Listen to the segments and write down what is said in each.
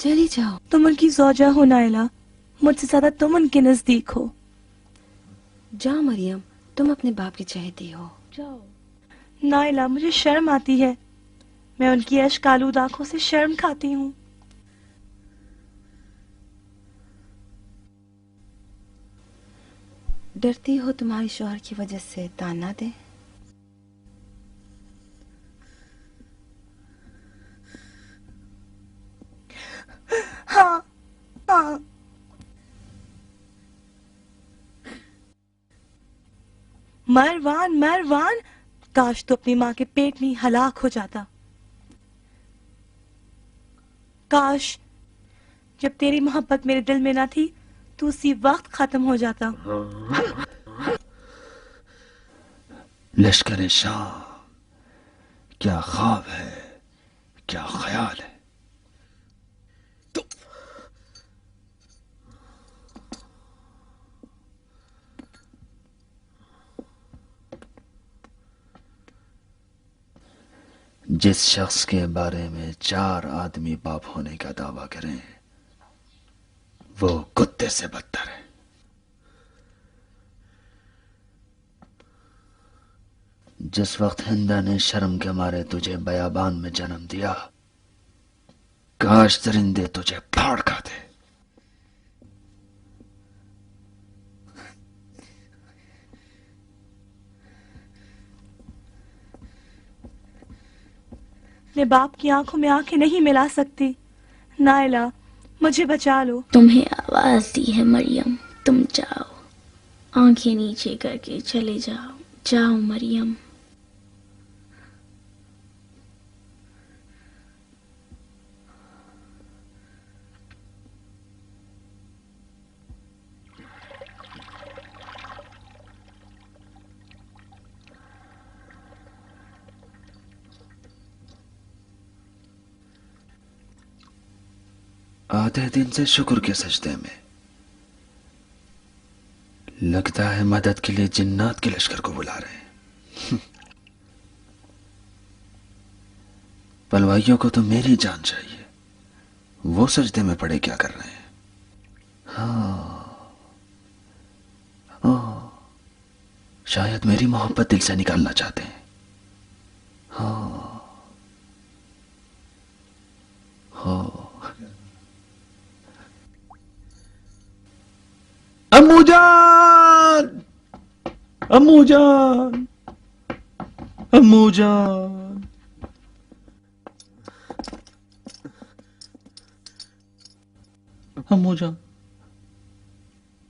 چلی جاؤ. تم ان کی زوجہ ہو نائلہ، مجھ سے زیادہ تم ان کے نزدیک ہو. جاؤ مریم، تم اپنے باپ کی چہیتی ہو. جاؤ. نائلہ مجھے شرم آتی ہے، میں ان کی اشک آلود آنکھوں سے شرم کھاتی ہوں. ڈرتی ہو تمہارے شوہر کی وجہ سے تانا دے؟ ہاں ہاں. مروان مروان، کاش تو اپنی ماں کے پیٹ میں ہلاک ہو جاتا. کاش جب تیری محبت میرے دل میں نہ تھی تو اسی وقت ختم ہو جاتا. لشکر شام، کیا خواب ہے، کیا خیال ہے. جس شخص کے بارے میں 4 آدمی باپ ہونے کا دعویٰ کریں وہ کتے سے بدتر ہے. جس وقت ہندا نے شرم کے مارے تجھے بیابان میں جنم دیا، کاش درندے تجھے پھاڑ کھاتے. اپنے باپ کی آنکھوں میں آنکھیں نہیں ملا سکتی. نائلہ مجھے بچا لو. تمہیں آواز دی ہے مریم، تم جاؤ. آنکھیں نیچے کر کے چلے جاؤ. جاؤ مریم. آدھے دن سے شکر کے سجدے میں، لگتا ہے مدد کے لیے جنات کے لشکر کو بلا رہے ہیں. پلوائیوں کو تو میری جان چاہیے، وہ سجدے میں پڑے کیا کر رہے ہیں. شاید میری محبت دل سے نکالنا چاہتے ہیں. امو جان، امو جان، امو جان. امو جان،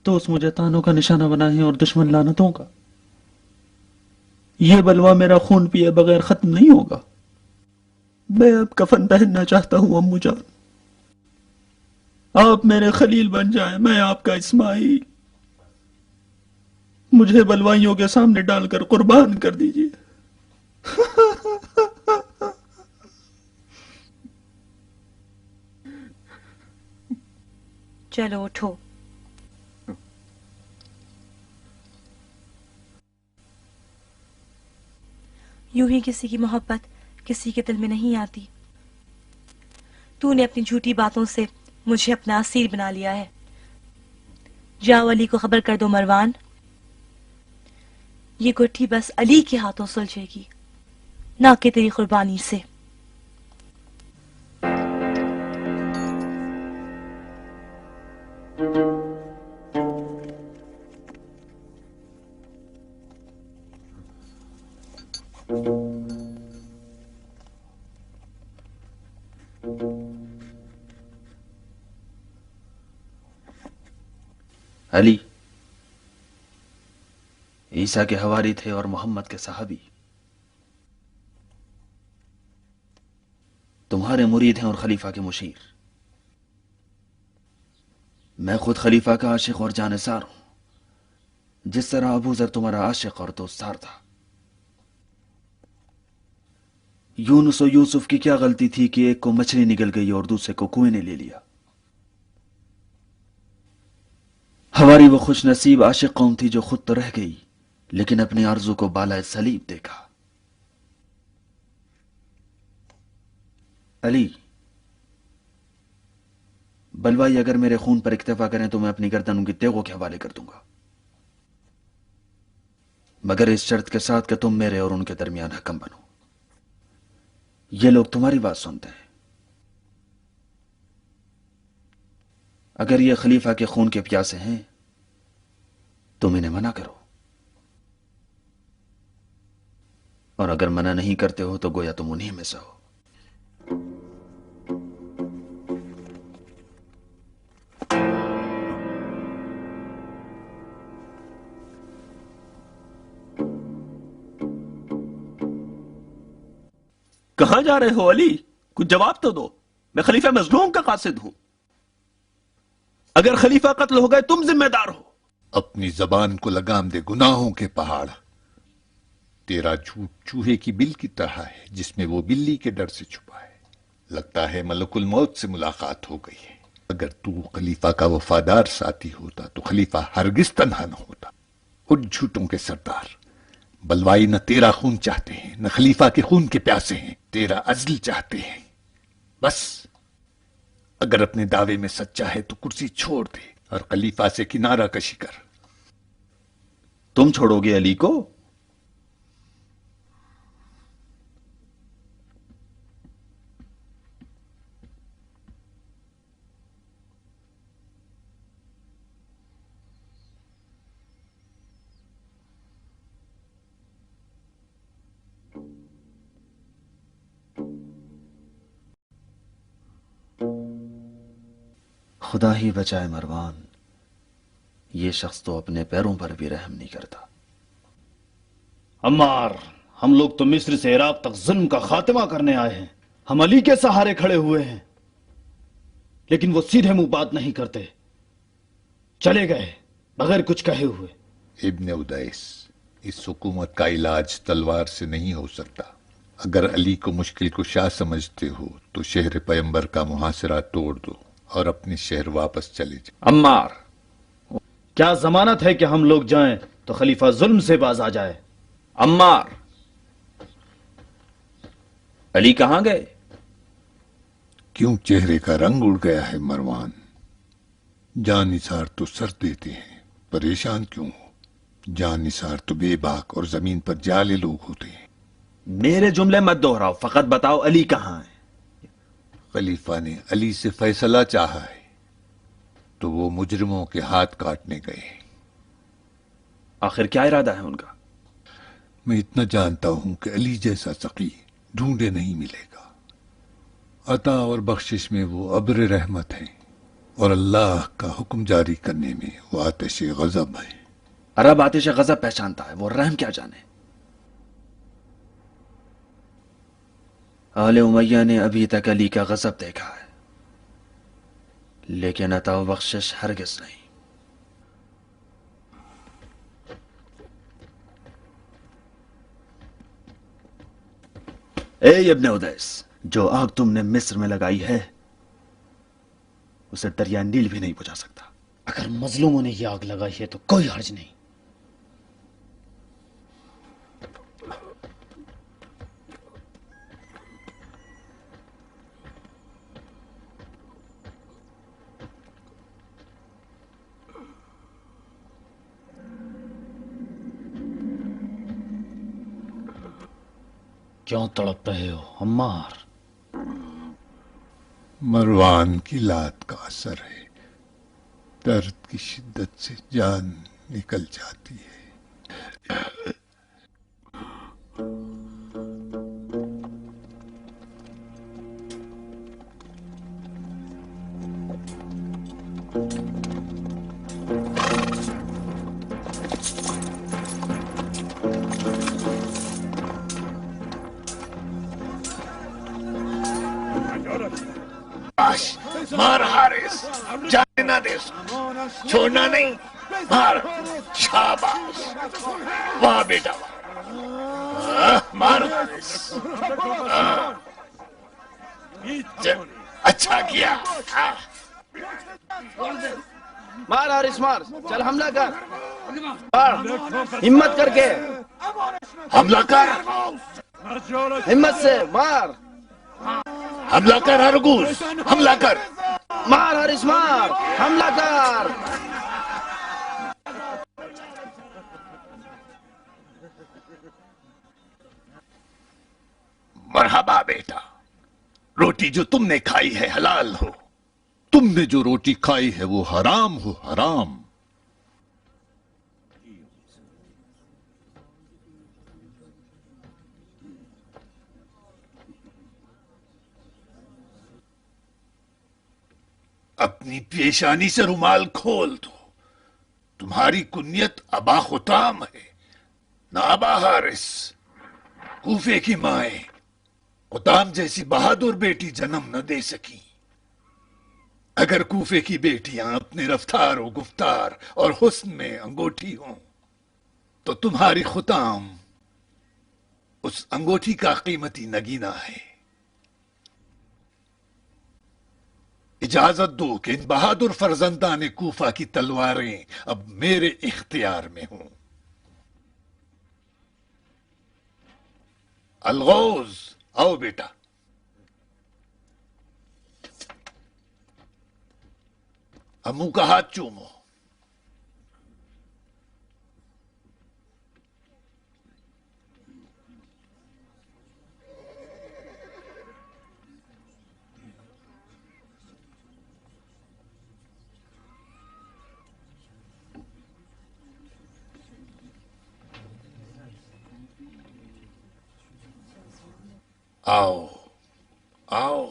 دوست مجھے تانوں کا نشانہ بنائے ہیں اور دشمن لعنتوں کا. یہ بلوا میرا خون پیے بغیر ختم نہیں ہوگا. میں اب کفن پہننا چاہتا ہوں امو جان. آپ میرے خلیل بن جائیں، میں آپ کا اسماعیل. مجھے بلوائیوں کے سامنے ڈال کر قربان کر دیجیے. چلو اٹھو. یوں ہی کسی کی محبت کسی کے دل میں نہیں آتی. تو نے اپنی جھوٹی باتوں سے مجھے اپنا اسیر بنا لیا ہے. جاؤ علی کو خبر کر دو مروان، یہ گٹھی بس علی کے ہاتھوں سلجھے گی، نہ کہ تیری قربانی سے. علی عیسیٰ کے حواری تھے اور محمد کے صحابی. تمہارے مرید ہیں اور خلیفہ کے مشیر. میں خود خلیفہ کا عاشق اور جانثار ہوں، جس طرح ابو ذر تمہارا عاشق اور دوستدار تھا. یونس و یوسف کی کیا غلطی تھی کہ ایک کو مچھلی نگل گئی اور دوسرے کو کنویں نے لے لیا. ہماری وہ خوش نصیب عاشق قوم تھی جو خود تو رہ گئی لیکن اپنی آرزو کو بالائے صلیب دیکھا. علی، بلوائی اگر میرے خون پر اکتفا کریں تو میں اپنی گردن ان کی تیغوں کے حوالے کر دوں گا، مگر اس شرط کے ساتھ کہ تم میرے اور ان کے درمیان حکم بنو۔ یہ لوگ تمہاری بات سنتے ہیں، اگر یہ خلیفہ کے خون کے پیاسے ہیں تم انہیں منع کرو، اور اگر منع نہیں کرتے ہو تو گویا تم انہی میں سے ہو۔ کہاں جا رہے ہو علی؟ کچھ جواب تو دو، میں خلیفہ مظلوم کا قاصد ہوں، اگر خلیفہ قتل ہو گئے تم ذمہ دار ہو۔ اپنی زبان کو لگام دے گناہوں کے پہاڑ، تیرا جھوٹ چوہے کی بل کی طرح ہے جس میں وہ بلی کے ڈر سے چھپا ہے۔ لگتا ہے ملک الموت سے ملاقات ہو گئی ہے۔ اگر تو خلیفہ کا وفادار ساتھی ہوتا تو خلیفہ ہرگز تنہا نہ ہوتا۔ ان جھوٹوں کے سردار، بلوائی نہ تیرا خون چاہتے ہیں نہ خلیفہ کے خون کے پیاسے ہیں، تیرا عزل چاہتے ہیں۔ بس اگر اپنے دعوے میں سچا ہے تو کرسی چھوڑ دے اور خلیفہ سے کنارہ کشی کر۔ تم چھوڑو گے علی کو؟ خدا ہی بچائے مروان، یہ شخص تو اپنے پیروں پر بھی رحم نہیں کرتا۔ عمار، ہم لوگ تو مصر سے عراق تک ظلم کا خاتمہ کرنے آئے ہیں، ہم علی کے سہارے کھڑے ہوئے ہیں، لیکن وہ سیدھے منہ بات نہیں کرتے، چلے گئے بغیر کچھ کہے ہوئے۔ ابن ادیس، اس حکومت کا علاج تلوار سے نہیں ہو سکتا۔ اگر علی کو مشکل کشا سمجھتے ہو تو شہر پیمبر کا محاصرہ توڑ دو اور اپنے شہر واپس چلے جائیں۔ عمار، کیا ضمانت ہے کہ ہم لوگ جائیں تو خلیفہ ظلم سے باز آ جائے؟ عمار، علی کہاں گئے؟ کیوں چہرے کا رنگ اڑ گیا ہے مروان؟ جان نثار تو سر دیتے ہیں، پریشان کیوں ہو؟ جان نثار تو بے باک اور زمین پر جالے لوگ ہوتے ہیں۔ میرے جملے مت دوہراؤ، فقط بتاؤ علی کہاں ہے؟ خلیفہ نے علی سے فیصلہ چاہا ہے تو وہ مجرموں کے ہاتھ کاٹنے گئے۔ آخر کیا ارادہ ہے ان کا؟ میں اتنا جانتا ہوں کہ علی جیسا سقی ڈھونڈے نہیں ملے گا۔ عطا اور بخشش میں وہ ابر رحمت ہیں اور اللہ کا حکم جاری کرنے میں وہ آتش غضب ہے۔ عرب آتش غضب پہچانتا ہے، وہ رحم کیا جانے۔ آل امیہ نے ابھی تک علی کا غضب دیکھا ہے، لیکن عطا و بخشش ہرگز نہیں۔ اے ابن ادیس، جو آگ تم نے مصر میں لگائی ہے اسے دریا نیل بھی نہیں بجھا سکتا۔ اگر مظلوموں نے یہ آگ لگائی ہے تو کوئی حرج نہیں۔ کیوں تڑپ رہے ہو عمار؟ مروان کی لات کا اثر ہے، درد کی شدت سے جان نکل جاتی ہے۔ مار حارث، جانے نہ دے، چھوڑنا نہیں، مار، شاباش، واہ بیٹا واہ، مار حارث، اچھا کیا۔ مار حارث مار، چل حملہ کر، مار، ہمت کر کے، حملہ کر، ہمت سے مار، حملہ کر ہرگوز، حملہ کر۔ مار حارث مار، حملہ کر. مرحبا بیٹا، روٹی جو تم نے کھائی ہے حلال ہو، تم نے جو روٹی کھائی ہے وہ حرام ہو، حرام. اپنی پیشانی سے رومال کھول دو. تمہاری کنیت ابا خطام ہے نہ ابا حارث. کوفے کی مائیں خطام جیسی بہادر بیٹی جنم نہ دے سکی. اگر کوفے کی بیٹیاں اپنے رفتار و گفتار اور حسن میں انگوٹھی ہوں تو تمہاری خطام اس انگوٹھی کا قیمتی نگینہ ہے. اجازت دو کہ ان بہادر فرزندان کوفہ کی تلواریں اب میرے اختیار میں ہوں. الغوز، آؤ بیٹا. امو کا ہاتھ چومو. آؤ آؤ.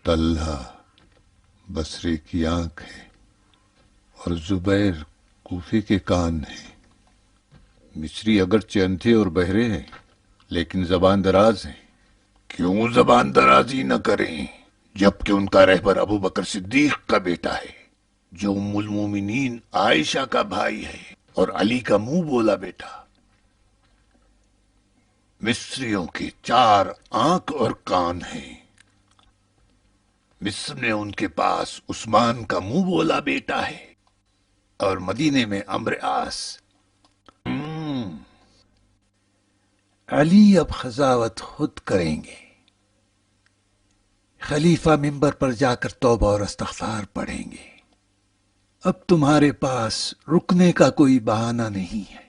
طلحہ بصری کی آنکھ ہے اور زبیر کوفے کے کان ہیں. مصری اگرچہ اندھے اور بہرے ہیں لیکن زبان دراز ہیں. کیوں زبان درازی نہ کریں جبکہ ان کا رہبر ابو بکر صدیق کا بیٹا ہے جو ام المومنین عائشہ کا بھائی ہے اور علی کا منہ بولا بیٹا. مصریوں کے 4 آنکھ اور کان ہیں. مصر میں ان کے پاس عثمان کا منہ بولا بیٹا ہے اور مدینے میں عمرو عاص. علی اب قضاوت خود کریں گے. خلیفہ منبر پر جا کر توبہ اور استغفار پڑھیں گے. اب تمہارے پاس رکنے کا کوئی بہانہ نہیں ہے.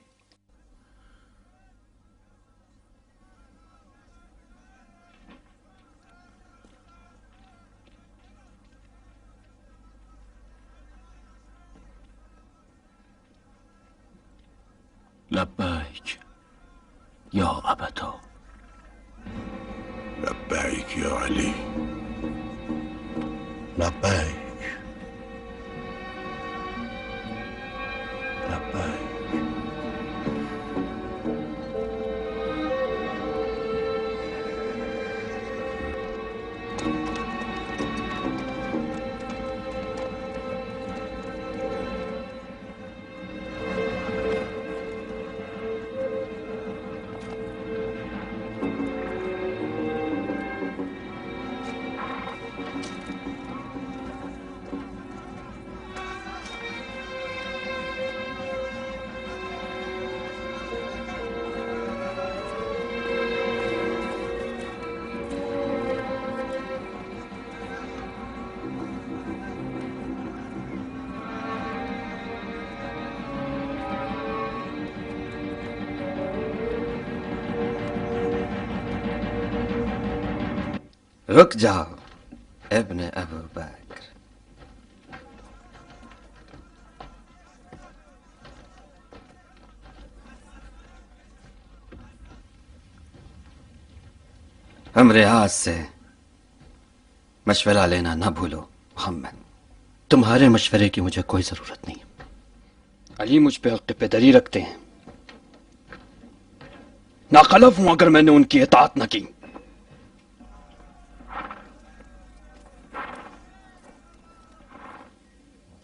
لبیک یا ابتا. لبیک یا علی. لبیک لبیک. رک جاؤ ابن ابو بکر. عمرو عاص سے مشورہ لینا نہ بھولو محمد. تمہارے مشورے کی مجھے کوئی ضرورت نہیں. علی مجھ پہ عقد پدری رکھتے ہیں. ناخلف ہوں اگر میں نے ان کی اطاعت نہ کی.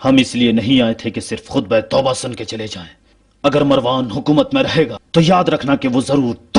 ہم اس لیے نہیں آئے تھے کہ صرف خطبہ توبہ سن کے چلے جائیں. اگر مروان حکومت میں رہے گا تو یاد رکھنا کہ وہ ضرور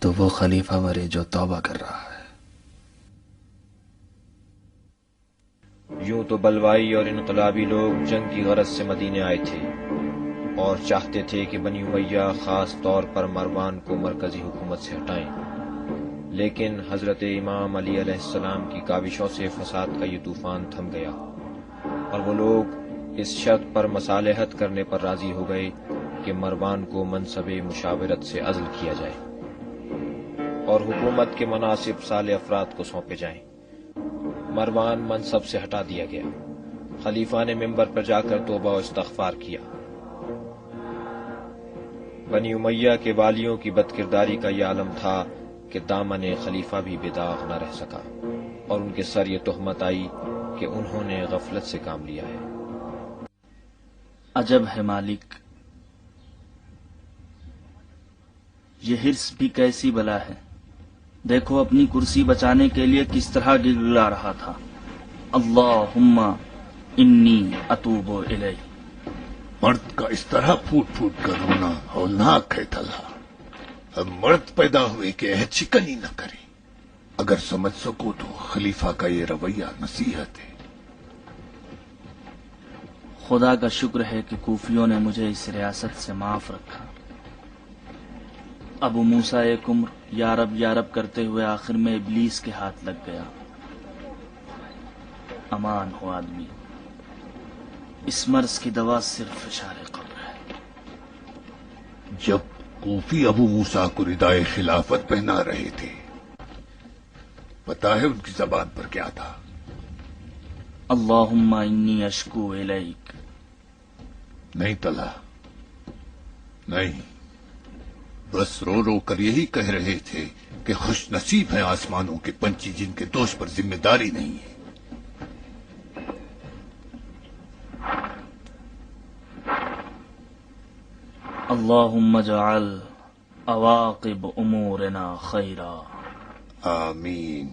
تو وہ خلیفہ مرے جو توبہ کر رہا ہے۔ یوں تو بلوائی اور انقلابی لوگ جنگ کی غرض سے مدینے آئے تھے اور چاہتے تھے کہ بنی امیہ خاص طور پر مروان کو مرکزی حکومت سے ہٹائیں، لیکن حضرت امام علی علیہ السلام کی کاوشوں سے فساد کا یہ طوفان تھم گیا اور وہ لوگ اس شرط پر مصالحت کرنے پر راضی ہو گئے کہ مروان کو منصب مشاورت سے عزل کیا جائے اور حکومت کے مناسب صالح افراد کو سونپے جائیں۔ مروان منصب سے ہٹا دیا گیا۔ خلیفہ نے منبر پر جا کر توبہ و استغفار کیا۔ بنی امیہ کے والیوں کی بدکرداری کا یہ عالم تھا کہ دامن خلیفہ بھی بے داغ نہ رہ سکا اور ان کے سر یہ تہمت آئی کہ انہوں نے غفلت سے کام لیا ہے۔ عجب ہے مالک، یہ حرص بھی کیسی بلا ہے۔ دیکھو اپنی کرسی بچانے کے لیے کس طرح گڑگڑا رہا تھا، اللہم انی اتوب الیک۔ مرد کا اس طرح پھوٹ پھوٹ کر رونا ہولناک ہے طلحہ۔ اب مرد پیدا ہوئے کہ عہد شکنی نہ کرے۔ اگر سمجھ سکو تو خلیفہ کا یہ رویہ نصیحت ہے۔ خدا کا شکر ہے کہ کوفیوں نے مجھے اس ریاست سے معاف رکھا۔ ابو موسیٰ کمر یا رب کرتے ہوئے آخر میں ابلیس کے ہاتھ لگ گیا۔ امان ہو آدمی، اس مرض کی دوا صرف فشار قبر ہے۔ جب کوفی ابو موسیٰ کو ردائے خلافت پہنا رہے تھے، پتہ ہے ان کی زبان پر کیا تھا؟ اللہم انی اشکو الیک۔ نہیں طلحہ، نہیں، بس رو رو کر یہی کہہ رہے تھے کہ خوش نصیب ہیں آسمانوں کے پنچھی جن کے دوش پر ذمہ داری نہیں ہے۔ اللہم اجعل عواقب امورنا خیرا۔ آمین۔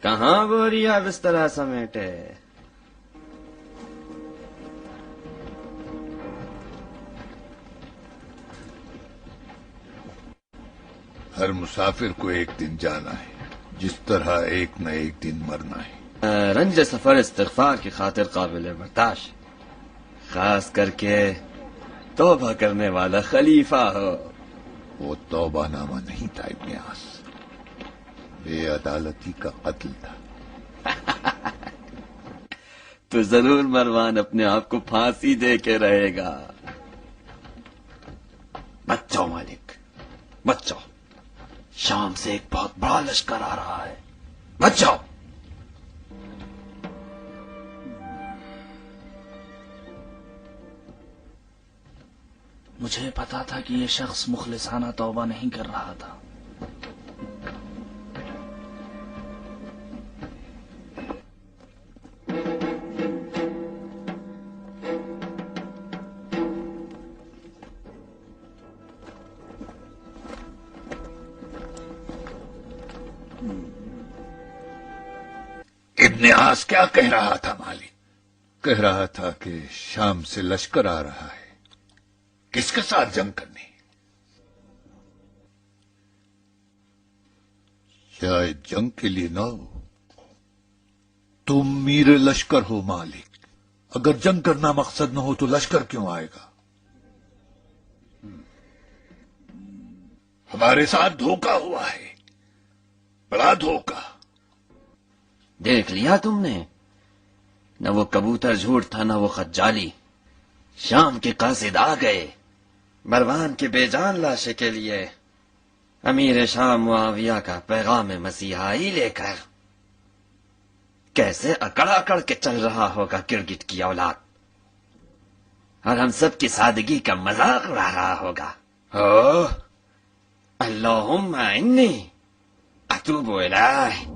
کہاں بوریا بسترا سمیٹے؟ ہر مسافر کو ایک دن جانا ہے، جس طرح ایک نہ ایک دن مرنا ہے۔ رنج سفر استغفار کی خاطر قابل برداشت، خاص کر کے توبہ کرنے والا خلیفہ ہو۔ وہ توبہ نامہ نہیں تھا ابن عاص، بے عدالتی کا قتل تھا۔ تو ضرور مروان اپنے آپ کو پھانسی دے کے رہے گا۔ مت جاؤ مالک، مت جاؤ، شام سے ایک بہت بڑا لشکر آ رہا ہے، مت جاؤ۔ مجھے پتا تھا کہ یہ شخص مخلصانہ توبہ نہیں کر رہا تھا۔ ابن عاص کیا کہہ رہا تھا مالک؟ کہہ رہا تھا کہ شام سے لشکر آ رہا ہے، کس کے ساتھ جنگ کرنی؟ شاید جنگ کے لیے نہ ہو، تم میر لشکر ہو مالک۔ اگر جنگ کرنا مقصد نہ ہو تو لشکر کیوں آئے گا؟ ہمارے ساتھ دھوکہ ہوا ہے، بڑا دھوکہ۔ دیکھ لیا تم نے، نہ وہ کبوتر جھوٹ تھا نہ وہ خط جعلی۔ شام کے قاصد آ گئے مروان کے بے جان لاشے کے لیے، امیر شام معاویہ کا پیغام مسیحائی لے کر۔ کیسے اکڑ اکڑ کے چل رہا ہوگا گرگٹ کی اولاد، اور ہم سب کی سادگی کا مذاق اڑا رہا ہوگا۔ اللہم انی اتوب الیک۔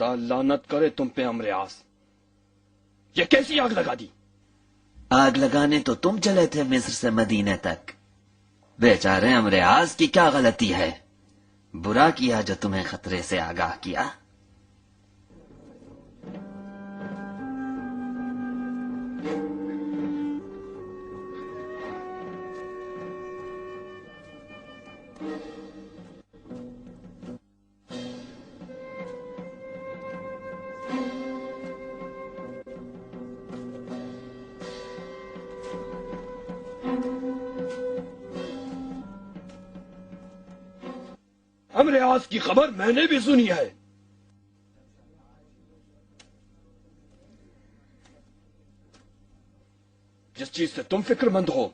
اللہ لعنت کرے تم پہ امر عاص، یہ کیسی آگ لگا دی؟ آگ لگانے تو تم چلے تھے مصر سے مدینے تک، بیچارے امر عاص کی کیا غلطی ہے؟ برا کیا جو تمہیں خطرے سے آگاہ کیا۔ امر عاص کی خبر میں نے بھی سنی ہے۔ جس چیز سے تم فکر مند ہو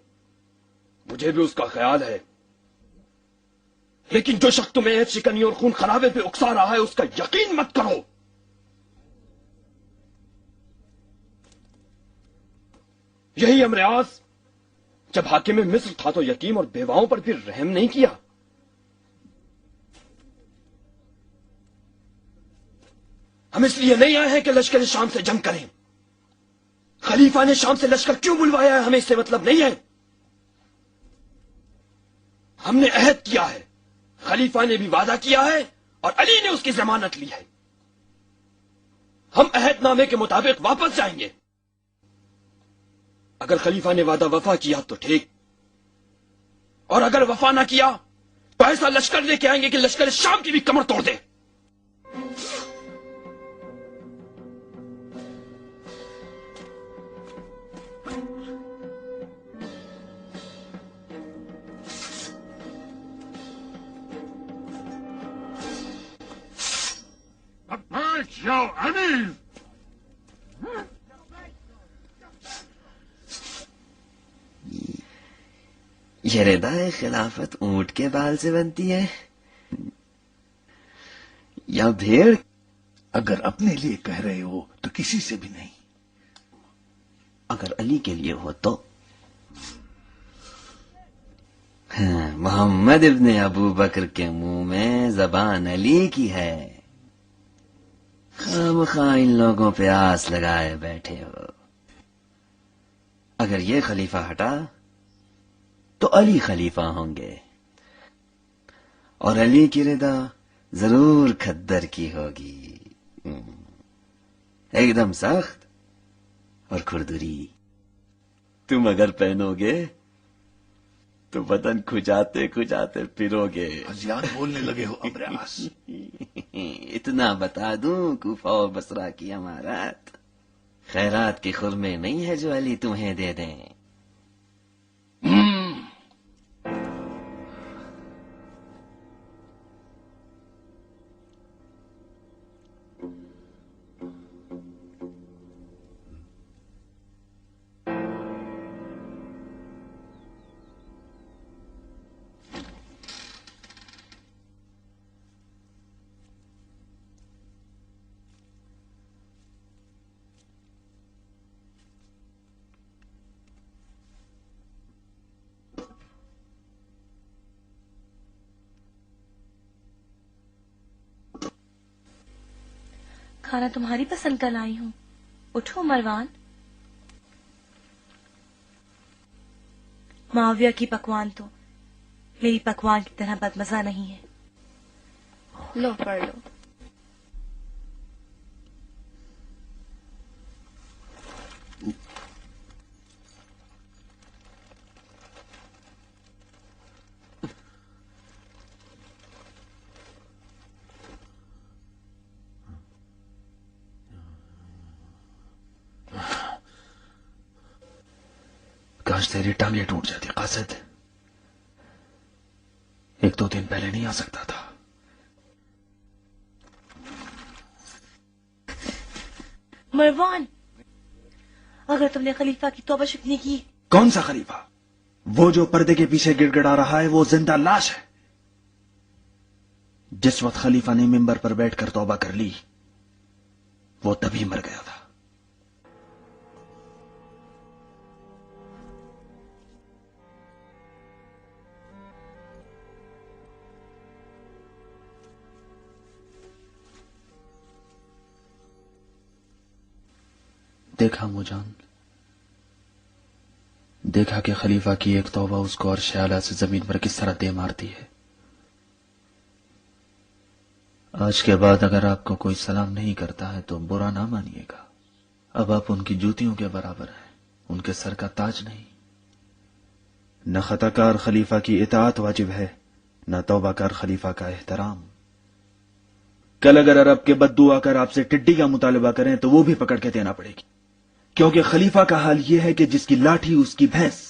مجھے بھی اس کا خیال ہے، لیکن جو شخص تمہیں عیش شکنی اور خون خرابے پہ اکسا رہا ہے اس کا یقین مت کرو۔ یہی امر عاص جب حاکم مصر تھا تو یتیم اور بیواؤں پر بھی رحم نہیں کیا۔ ہم اس لیے نہیں آئے ہیں کہ لشکر شام سے جنگ کریں۔ خلیفہ نے شام سے لشکر کیوں بلوایا ہے ہمیں اس سے مطلب نہیں ہے۔ ہم نے عہد کیا ہے، خلیفہ نے بھی وعدہ کیا ہے اور علی نے اس کی ضمانت لی ہے۔ ہم عہد نامے کے مطابق واپس جائیں گے۔ اگر خلیفہ نے وعدہ وفا کیا تو ٹھیک، اور اگر وفا نہ کیا تو ایسا لشکر لے کے آئیں گے کہ لشکر شام کی بھی کمر توڑ دے۔ یہ ردائے خلافت اونٹ کے بال سے بنتی ہے یا بھیڑ؟ اگر اپنے لیے کہہ رہے ہو تو کسی سے بھی نہیں۔ اگر علی کے لیے ہو تو؟ ہاں، محمد ابن ابو بکر کے منہ میں زبان علی کی ہے، خواہ ان لوگوں پہ آس لگائے بیٹھے ہو۔ اگر یہ خلیفہ ہٹا تو علی خلیفہ ہوں گے، اور علی کی رضا ضرور کھدر کی ہوگی، ایک دم سخت اور کھردری۔ تم اگر پہنو گے تو بدن کھجاتے کھجاتے پھرو گے۔ ہذیان بولنے لگے ہو امر عاص۔ اتنا بتا دوں کوفہ و بصرہ کی امارات خیرات کے خرمے نہیں ہے جو علی تمہیں دے دیں۔ کھانا تمہاری پسند کا لائی ہوں، اٹھو مروان۔ معاویہ کی پکوان تو میری پکوان کی طرح بدمزہ نہیں ہے۔ لو پڑھ لو۔ کاش تیری ٹانگیں ٹوٹ جاتی قاصد، ایک دو دن پہلے نہیں آ سکتا تھا۔ مروان، اگر تم نے خلیفہ کی توبہ شکنی کی۔ کون سا خلیفہ؟ وہ جو پردے کے پیچھے گڑ گڑا رہا ہے وہ زندہ لاش ہے۔ جس وقت خلیفہ نے ممبر پر بیٹھ کر توبہ کر لی وہ تبھی مر گیا تھا۔ دیکھا موجان، دیکھا کہ خلیفہ کی ایک توبہ اس کو عرش اعلیٰ سے زمین پر کس طرح دے مارتی ہے۔ آج کے بعد اگر آپ کو کوئی سلام نہیں کرتا ہے تو برا نہ مانیے گا، اب آپ ان کی جوتیوں کے برابر ہیں، ان کے سر کا تاج نہیں۔ نہ خطا کار خلیفہ کی اطاعت واجب ہے، نہ توبہ کار خلیفہ کا احترام۔ کل اگر عرب کے بددو آ کر آپ سے ٹڈی کا مطالبہ کریں تو وہ بھی پکڑ کے دینا پڑے گی، کیونکہ خلیفہ کا حال یہ ہے کہ جس کی لاٹھی اس کی بھینس۔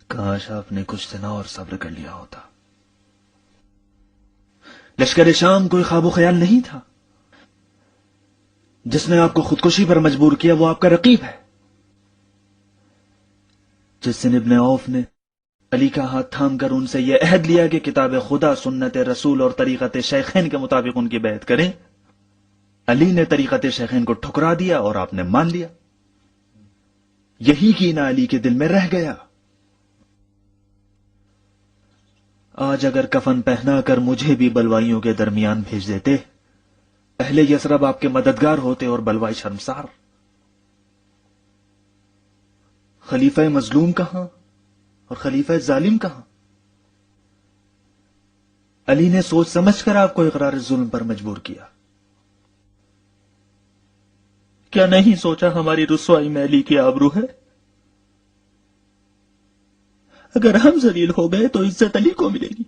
کاش آپ نے کچھ دن اور صبر کر لیا ہوتا۔ لشکر شام کوئی خواب و خیال نہیں تھا، جس نے آپ کو خودکشی پر مجبور کیا وہ آپ کا رقیب ہے۔ جس دن ابن عوف نے علی کا ہاتھ تھام کر ان سے یہ عہد لیا کہ کتاب خدا، سنت رسول اور طریقت شیخین کے مطابق ان کی بیعت کریں، علی نے طریقت شیخین کو ٹھکرا دیا اور آپ نے مان لیا۔ یہی کینہ علی کے دل میں رہ گیا۔ آج اگر کفن پہنا کر مجھے بھی بلوائیوں کے درمیان بھیج دیتے، پہلے یثرب آپ کے مددگار ہوتے اور بلوائی شرمسار۔ خلیفہ مظلوم کہاں اور خلیفہ ظالم کہاں؟ علی نے سوچ سمجھ کر آپ کو اقرار ظلم پر مجبور کیا۔ کیا نہیں سوچا ہماری رسوائی میں علی کی آبرو ہے؟ اگر ہم ذلیل ہو گئے تو عزت علی کو ملے گی۔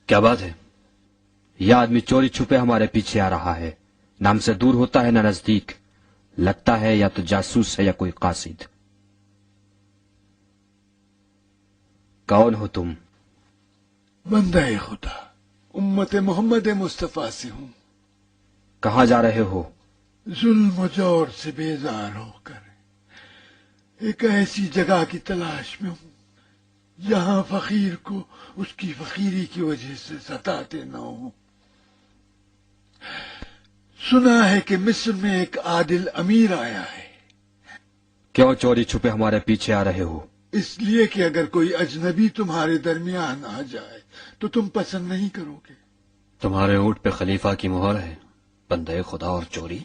کیا بات ہے؟ یہ آدمی چوری چھپے ہمارے پیچھے آ رہا ہے، نہ ہم سے دور ہوتا ہے نہ نزدیک، لگتا ہے یا تو جاسوس ہے یا کوئی قاصد۔ کون ہو تم؟ بندہ خدا، امت محمد مصطفیٰ سے ہوں۔ کہاں جا رہے ہو؟ ظلم و جور سے بیزار ہو کر ایک ایسی جگہ کی تلاش میں ہوں جہاں فقیر کو اس کی فقیری کی وجہ سے ستاتے نہ ہوں۔ سنا ہے کہ مصر میں ایک عادل امیر آیا ہے۔ کیوں چوری چھپے ہمارے پیچھے آ رہے ہو؟ اس لیے کہ اگر کوئی اجنبی تمہارے درمیان آ جائے تو تم پسند نہیں کرو گے۔ تمہارے اونٹ پہ خلیفہ کی مہر ہے، بندے خدا اور چوری؟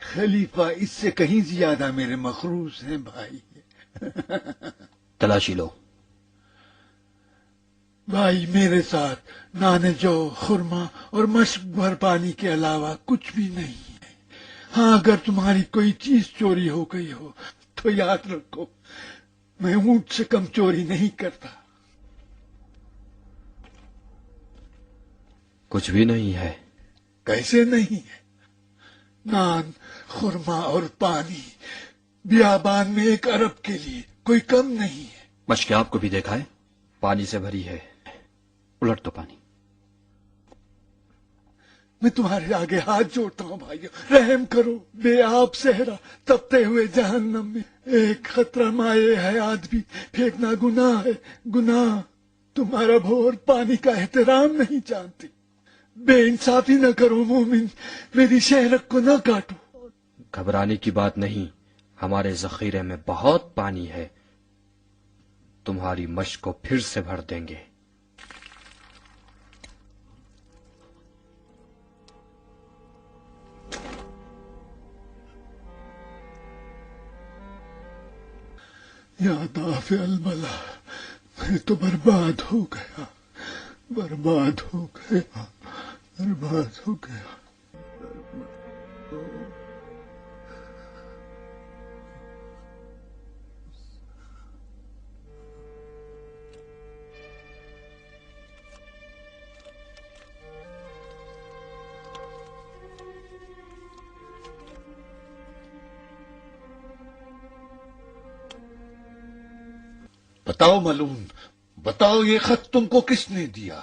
خلیفہ اس سے کہیں زیادہ میرے مخروص ہیں بھائی۔ تلاشی لو۔ بھائی میرے ساتھ نان جو، خرما اور مشک بھر پانی کے علاوہ کچھ بھی نہیں ہے۔ ہاں اگر تمہاری کوئی چیز چوری ہو گئی ہو تو یاد رکھو میں اونٹ سے کم چوری نہیں کرتا۔ کچھ بھی نہیں ہے؟ کیسے نہیں ہے؟ نان، خرما اور پانی بیابان میں ایک عرب کے لیے کوئی کم نہیں ہے۔ مشک آپ کو بھی دیکھا ہے، پانی سے بھری ہے، الٹ تو پانی۔ میں تمہارے آگے ہاتھ جوڑتا ہوں بھائیو، رحم کرو، بے آب صحرا تپتے ہوئے جہنم میں ایک خطرہ مائے حیات بھی پھینکنا گناہ ہے، گناہ۔ تمہارا بھور پانی کا احترام نہیں جانتی، بے انصافی نہ کرو مومن، میری شہرک کو نہ کاٹو۔ گھبرانے کی بات نہیں، ہمارے ذخیرے میں بہت پانی ہے، تمہاری مشق کو پھر سے بھر دیں گے۔ یا دافع البلا، میں تو برباد ہو گیا، برباد ہو گیا، برباد ہو گیا۔ بتاؤ ملعون، بتاؤ یہ خط تم کو کس نے دیا؟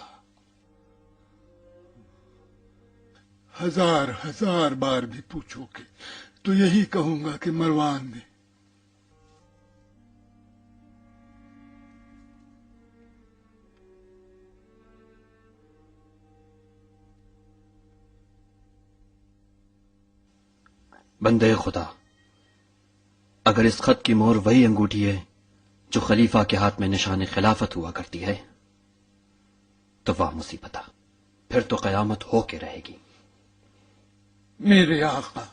ہزار ہزار بار بھی پوچھو گے تو یہی کہوں گا کہ مروان نے۔ بندے خدا، اگر اس خط کی مہر وہی انگوٹھی ہے جو خلیفہ کے ہاتھ میں نشان خلافت ہوا کرتی ہے تو واہ مصیبت، پھر تو قیامت ہو کے رہے گی۔ میرے آقا،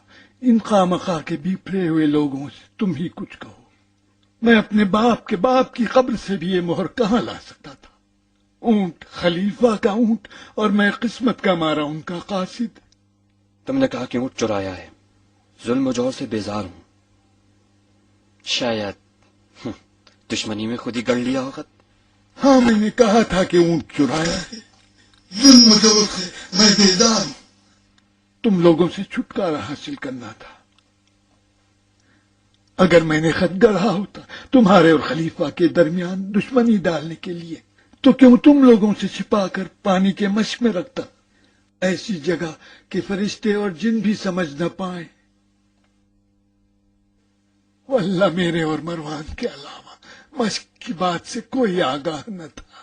ان خامخواہ کے بپھرے ہوئے لوگوں سے تم ہی کچھ کہو۔ میں اپنے باپ کے باپ کی قبر سے بھی یہ مہر کہاں لا سکتا تھا؟ اونٹ خلیفہ کا اونٹ، اور میں قسمت کا مارا ان کا قاصد۔ تم نے کہا کہ اونٹ چرایا ہے، ظلم و جور سے بیزار ہوں، شاید دشمنی میں خود ہی گڑ لیا ہوگا۔ ہاں، میں نے کہا تھا کہ اونٹ چرایا ہے، ظلم و جور سے میں بیزار ہوں۔ تم لوگوں سے چھٹکارا حاصل کرنا تھا۔ اگر میں نے خط گڑھا ہوتا تمہارے اور خلیفہ کے درمیان دشمنی ڈالنے کے لیے تو کیوں تم لوگوں سے چھپا کر پانی کے مشق میں رکھتا، ایسی جگہ کہ فرشتے اور جن بھی سمجھ نہ پائیں۔ واللہ میرے اور مروان کے علاوہ مشق کی بات سے کوئی آگاہ نہ تھا۔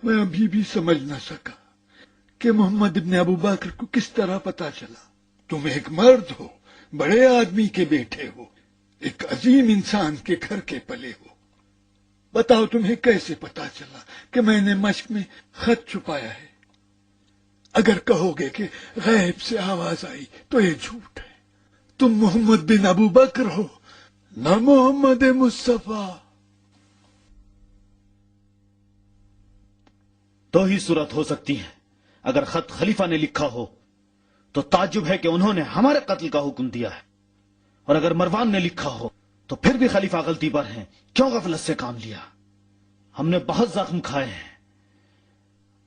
میں ابھی بھی سمجھ نہ سکا کہ محمد ابن ابو بکر کو کس طرح پتا چلا۔ تم ایک مرد ہو، بڑے آدمی کے بیٹے ہو، ایک عظیم انسان کے گھر کے پلے ہو، بتاؤ تمہیں کیسے پتا چلا کہ میں نے مشق میں خط چھپایا ہے؟ اگر کہو گے کہ غیب سے آواز آئی تو یہ جھوٹ ہے۔ تم محمد بن ابو بکر ہو، نہ محمد مصطفیٰ۔ دو ہی صورت ہو سکتی ہے، اگر خط خلیفہ نے لکھا ہو تو تعجب ہے کہ انہوں نے ہمارے قتل کا حکم دیا ہے، اور اگر مروان نے لکھا ہو تو پھر بھی خلیفہ غلطی پر ہیں، کیوں غفلت سے کام لیا؟ ہم نے بہت زخم کھائے ہیں،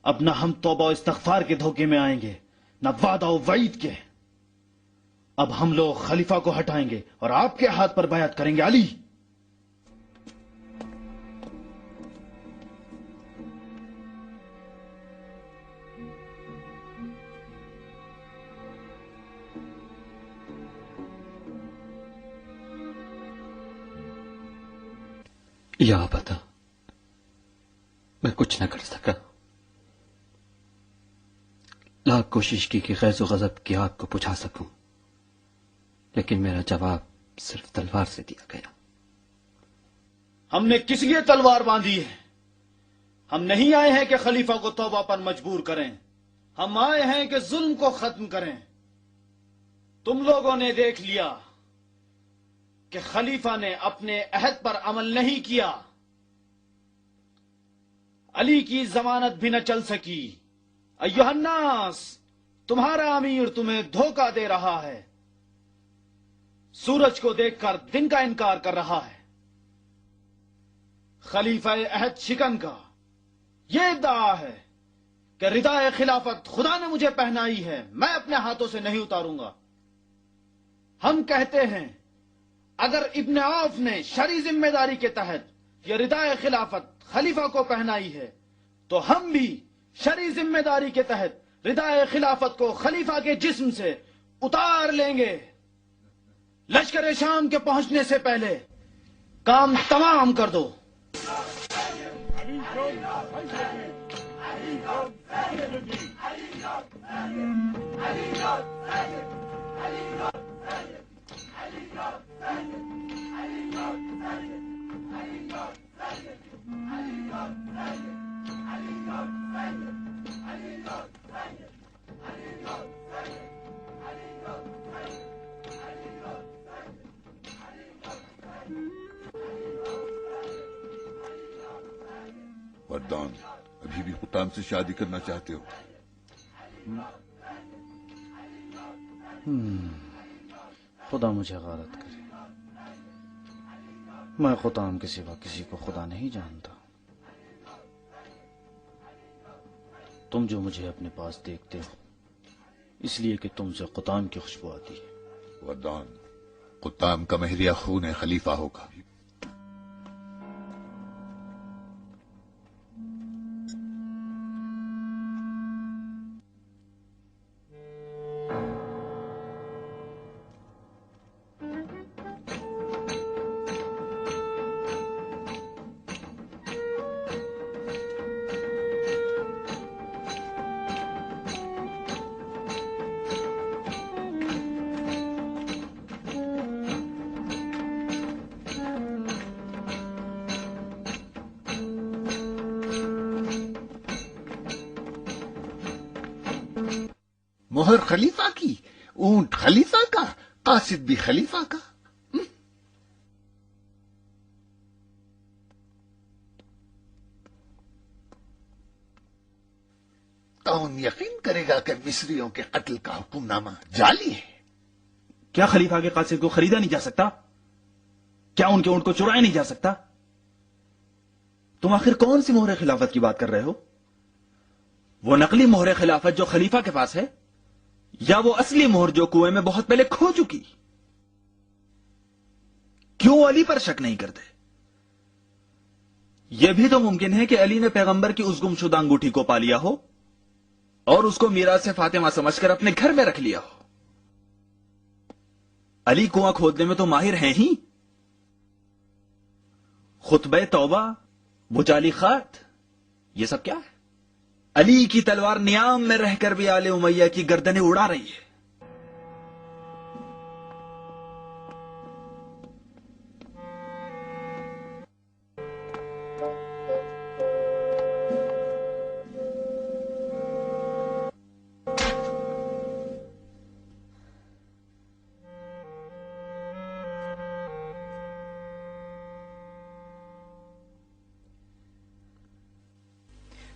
اب نہ ہم توبہ و استغفار کے دھوکے میں آئیں گے، نہ وعدہ و وعید کے۔ اب ہم لوگ خلیفہ کو ہٹائیں گے اور آپ کے ہاتھ پر بیعت کریں گے علی۔ یا بتا، میں کچھ نہ کر سکا، لاکھ کوشش کی کہ غیظ و غضب کی آگ کو بجھا سکوں، لیکن میرا جواب صرف تلوار سے دیا گیا۔ ہم نے کس لیے تلوار باندھی ہے؟ ہم نہیں آئے ہیں کہ خلیفہ کو توبہ پر مجبور کریں، ہم آئے ہیں کہ ظلم کو ختم کریں۔ تم لوگوں نے دیکھ لیا کہ خلیفہ نے اپنے عہد پر عمل نہیں کیا، علی کی ضمانت بھی نہ چل سکی۔ ایھا الناس، تمہارا امیر تمہیں دھوکہ دے رہا ہے، سورج کو دیکھ کر دن کا انکار کر رہا ہے۔ خلیفہ عہد شکن کا یہ ادعا ہے کہ ردائے خلافت خدا نے مجھے پہنائی ہے، میں اپنے ہاتھوں سے نہیں اتاروں گا۔ ہم کہتے ہیں اگر ابن عوف نے شرعی ذمہ داری کے تحت یہ ردائے خلافت خلیفہ کو پہنائی ہے تو ہم بھی شرعی ذمہ داری کے تحت ردائے خلافت کو خلیفہ کے جسم سے اتار لیں گے۔ لشکر شام کے پہنچنے سے پہلے کام تمام کر دو۔ وردان، ابھی بھی قطام سے شادی کرنا چاہتے ہو؟ خدا مجھے غارت کرے، میں قطام کے سوا کسی کو خدا نہیں جانتا۔ تم جو مجھے اپنے پاس دیکھتے ہو اس لیے کہ تم سے قطام کی خوشبو آتی ہے۔ وردان، قطام کا مہریہ خون خلیفہ ہوگا۔ مہر خلیفہ کی، اونٹ خلیفہ کا، قاصد بھی خلیفہ کا۔ کون یقین کرے گا کہ مصریوں کے قتل کا حکم نامہ جعلی ہے؟ کیا خلیفہ کے قاصد کو خریدا نہیں جا سکتا؟ کیا ان کے اونٹ کو چرایا نہیں جا سکتا؟ تم آخر کون سی مہر خلافت کی بات کر رہے ہو؟ وہ نقلی مہر خلافت جو خلیفہ کے پاس ہے، یا وہ اصلی مہر جو کنویں میں بہت پہلے کھو چکی؟ کیوں علی پر شک نہیں کرتے؟ یہ بھی تو ممکن ہے کہ علی نے پیغمبر کی اس گمشدہ انگوٹھی کو پا لیا ہو اور اس کو میراث فاطمہ سمجھ کر اپنے گھر میں رکھ لیا ہو۔ علی کنواں کھودنے میں تو ماہر ہیں ہی۔ خطبہ توبہ، بجالی خط، یہ سب کیا ہے؟ علی کی تلوار نیام میں رہ کر بھی آل امیہ کی گردنیں اڑا رہی ہے۔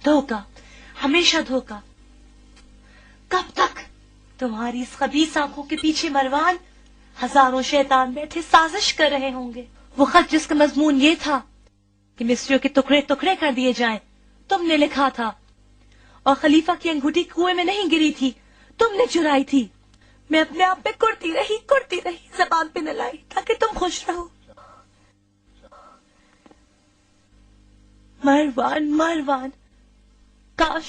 دھوکہ، ہمیشہ دھوکہ۔ کب تک تمہاری اس خبیث آنکھوں کے پیچھے مروان ہزاروں شیطان بیٹھے سازش کر رہے ہوں گے؟ وہ خط جس کا مضمون یہ تھا کہ مصریوں کے ٹکڑے ٹکڑے کر دیے جائیں، تم نے لکھا تھا، اور خلیفہ کی انگوٹھی کنویں میں نہیں گری تھی، تم نے چرائی تھی۔ میں اپنے آپ پہ کرتی رہی، زبان پہ نہ لائی تاکہ تم خوش رہو۔ مروان، کاش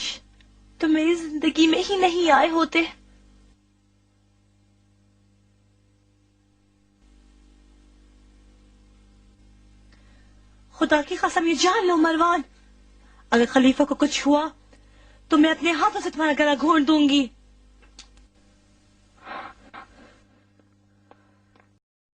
تم میری زندگی میں ہی نہیں آئے ہوتے۔ خدا کی قسم یہ جان لو مروان، اگر خلیفہ کو کچھ ہوا تو میں اپنے ہاتھوں سے تمہارا گلا گھونٹ دوں گی۔